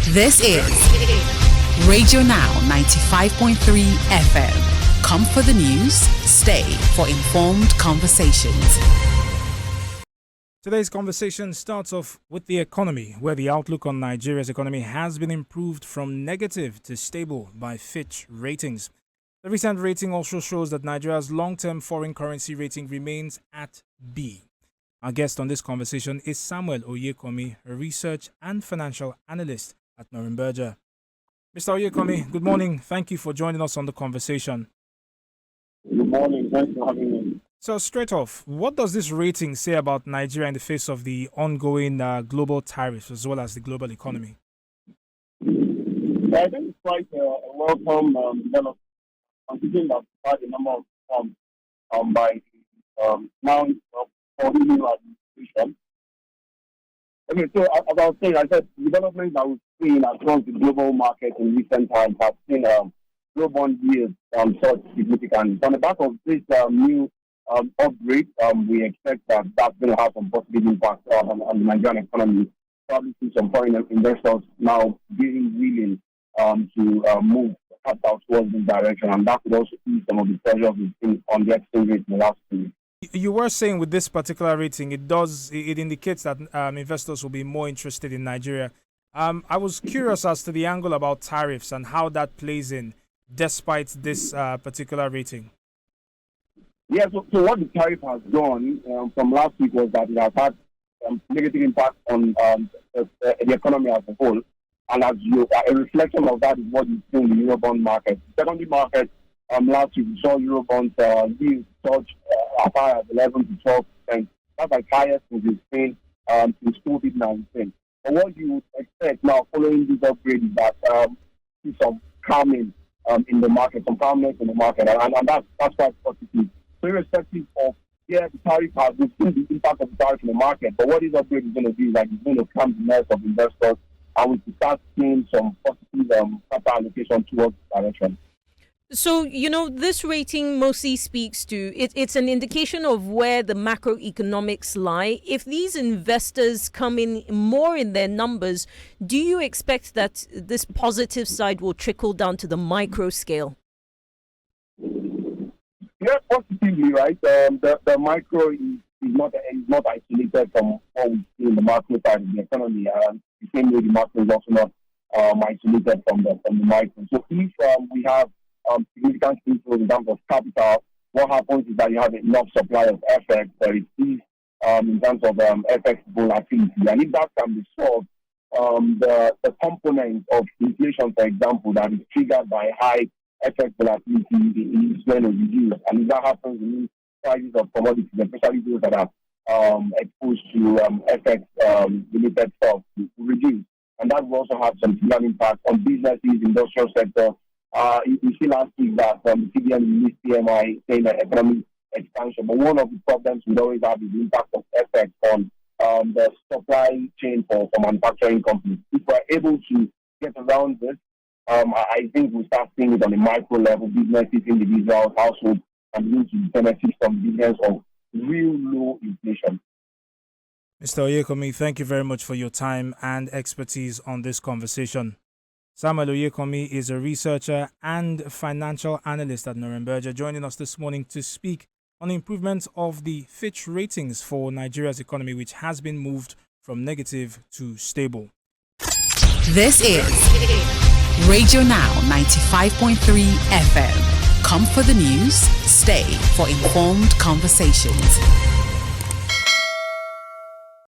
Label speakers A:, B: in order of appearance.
A: This is Radio Now 95.3 FM. Come for the news, stay for informed conversations.
B: Today's conversation starts off with the economy, where the outlook on Nigeria's economy has been improved from negative to stable by Fitch Ratings. The recent rating also shows that Nigeria's long-term foreign currency rating remains at B. Our guest on this conversation is Samuel Oyekomi, a research and financial analyst at Norimberger. Mr. Oyekomi, good morning. Thank you for joining us on the conversation.
C: Good morning. Thanks for having me. So
B: straight off, what does this rating say about Nigeria in the face of the ongoing global tariffs as well as the global economy?
C: I think it's quite a welcome development, considering that we had a number of reforms by now for the new administration. Okay, so as I was saying, I said developments that we've seen across the global market in recent times have seen global bond yields surge significantly. So on the back of this new upgrade, we expect that that's going to have some positive impact on the Nigerian economy. Probably see some foreign investors now being willing to move capital towards this direction, and that could also ease some of the pressures we've seen on the exchange rate in the last 2 weeks.
B: You were saying with this particular rating, it indicates that investors will be more interested in Nigeria. I was curious as to the angle about tariffs and how that plays in, despite this particular rating.
C: Yeah, so what the tariff has done from last week was that it has had negative impact on the economy as a whole, and a reflection of that is what you see in the Eurobond market. The secondary market last week we saw Eurobonds yield surge as high as 11 to 12%. That's like highest we've seen since COVID-19. But what you would expect now following this upgrade is that see some calming in the market, some calmness in the market, and that's quite positive. So irrespective of the tariff has, we've seen the impact of the tariff in the market, but what this upgrade is going to do is that it's going to calm the nerves of investors, and we can start seeing some positive capital allocation towards this direction.
D: So, this rating mostly speaks to, it's an indication of where the macroeconomics lie. If these investors come in more in their numbers, do you expect that this positive side will trickle down to the micro scale?
C: Yeah, positively, right? The micro is not isolated from what we see in the macro side of the economy. The same way the macro is also not isolated from the micro. So if we have significant inflows in terms of capital, what happens is that you have enough supply of FX, there is ease in terms of FX volatility. And if that can be solved, the component of inflation, for example, that is triggered by high FX volatility is going to reduce. And if that happens, it means prices of commodities, especially those that are exposed to FX related stuff, will reduce. And that will also have some similar impact on businesses, industrial sector. You see last week that the CBN released PMI saying that economic expansion, but one of the problems we always have is the impact of FX on the supply chain for manufacturing companies. If we're able to get around this, I think we'll start seeing it on a micro level, businesses, individuals, households, and begin to benefit from business of real low inflation.
B: Mr. Oyekomi, thank you very much for your time and expertise on this conversation. Samuel Oyekomi is a researcher and financial analyst at Norimberger, joining us this morning to speak on the improvement of the Fitch ratings for Nigeria's economy, which has been moved from negative to stable.
A: This is Radio Now 95.3 FM. Come for the news, stay for informed conversations.